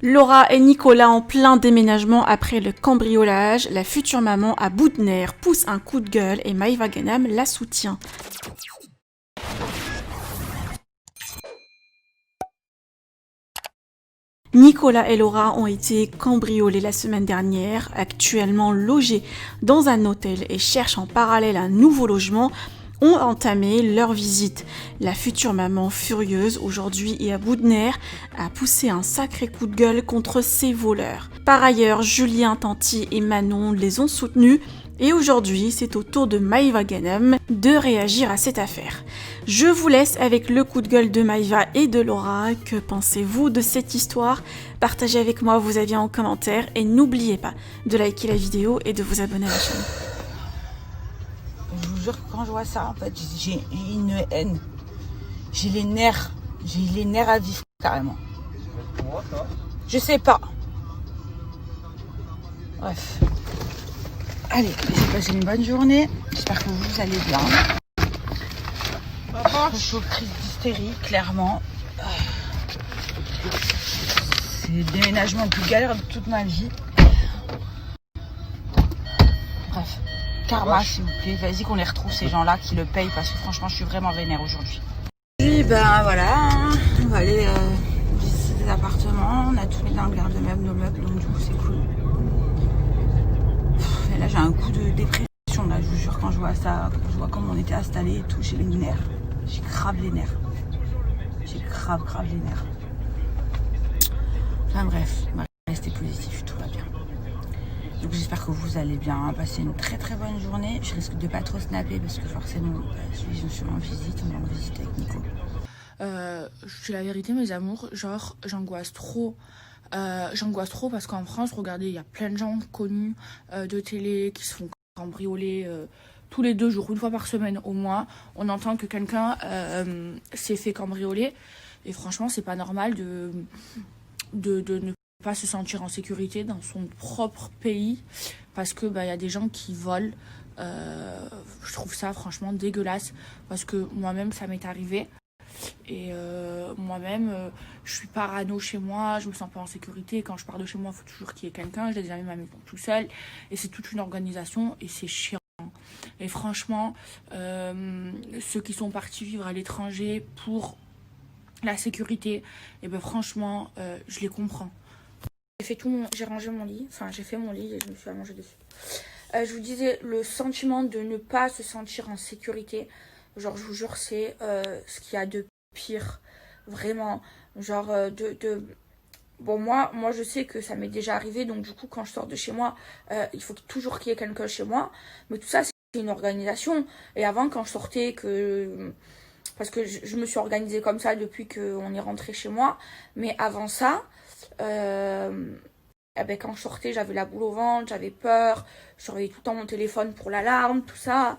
Laura et Nicolas en plein déménagement après le cambriolage, la future maman à bout de nerfs pousse un coup de gueule et Maïva Ganam la soutient. Nicolas et Laura ont été cambriolés la semaine dernière, actuellement logés dans un hôtel et cherchent en parallèle un nouveau logement, ont entamé leur visite. La future maman furieuse, aujourd'hui et à bout de nerfs, a poussé un sacré coup de gueule contre ces voleurs. Par ailleurs, Julien, Tanti et Manon les ont soutenus et aujourd'hui, c'est au tour de Maïva Ganam de réagir à cette affaire. Je vous laisse avec le coup de gueule de Maïva et de Laura. Que pensez-vous de cette histoire? Partagez avec moi vos avis en commentaire et n'oubliez pas de liker la vidéo et de vous abonner à la chaîne. Je vous jure que quand je vois ça, en fait, j'ai une haine. J'ai les nerfs à vif, carrément. Je sais pas. Bref. Allez, j'ai passé une bonne journée. J'espère que vous allez bien. Je suis aux crises d'hystérie, clairement. C'est le déménagement le plus galère de toute ma vie. Bref. Karma, s'il vous plaît. Vas-y qu'on les retrouve, ces gens-là, qui le payent, parce que franchement, je suis vraiment vénère aujourd'hui. Puis, ben voilà, on va aller visiter des appartements. On a tous mis dans le garde-meuble, nos meubles, donc du coup, c'est cool. Et là, j'ai un coup de dépression, là, je vous jure, quand je vois ça, quand je vois comment on était installés et tout, j'ai les nerfs. J'ai grave les nerfs. J'ai grave les nerfs. Enfin bref, on va rester positif, tout va bien. Donc j'espère que vous allez bien, passer une très bonne journée. Je risque de pas trop snapper parce que forcément, je suis en visite, on est en visite avec Nico. Je dis la vérité, mes amours, genre j'angoisse trop. Parce qu'en France, regardez, il y a plein de gens connus de télé qui se font cambrioler tous les 2 jours, une fois par semaine au moins. On entend que quelqu'un s'est fait cambrioler. Et franchement, c'est pas normal de ne pas se sentir en sécurité dans son propre pays parce que y a des gens qui volent. Je trouve ça franchement dégueulasse parce que moi-même, ça m'est arrivé. Et moi-même, je suis parano chez moi, je me sens pas en sécurité. Quand je pars de chez moi, il faut toujours qu'il y ait quelqu'un. J'ai jamais ma maison tout seul. Et c'est toute une organisation et c'est chiant. Et franchement, ceux qui sont partis vivre à l'étranger pour la sécurité, et franchement, je les comprends. J'ai rangé mon lit, enfin j'ai fait mon lit et je me suis allongée dessus. Je vous disais, le sentiment de ne pas se sentir en sécurité, genre je vous jure, c'est ce qu'il y a de pire, vraiment. Genre bon, moi je sais que ça m'est déjà arrivé, donc du coup quand je sors de chez moi, il faut toujours qu'il y ait quelqu'un chez moi, mais tout ça c'est une organisation. Et avant, quand je sortais, parce que je me suis organisée comme ça depuis qu'on est rentré chez moi, mais avant ça, quand je sortais, j'avais la boule au ventre, j'avais peur, je surveillais tout le temps mon téléphone pour l'alarme, tout ça.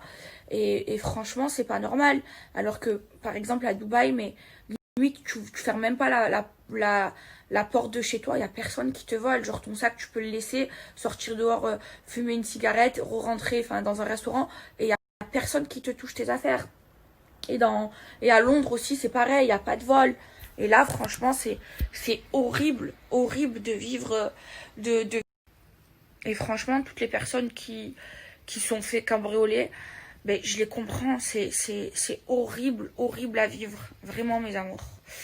Et franchement, c'est pas normal. Alors que, par exemple, à Dubaï, mais lui, tu fermes même pas la porte de chez toi, il y a personne qui te vole. Genre, ton sac, tu peux le laisser, sortir dehors, fumer une cigarette, rentrer dans un restaurant, et il y a personne qui te touche tes affaires. Et à Londres aussi, c'est pareil, il n'y a pas de vol. Et là, franchement, c'est horrible de vivre Et franchement, toutes les personnes qui sont fait cambrioler, je les comprends, c'est horrible à vivre, vraiment, mes amours.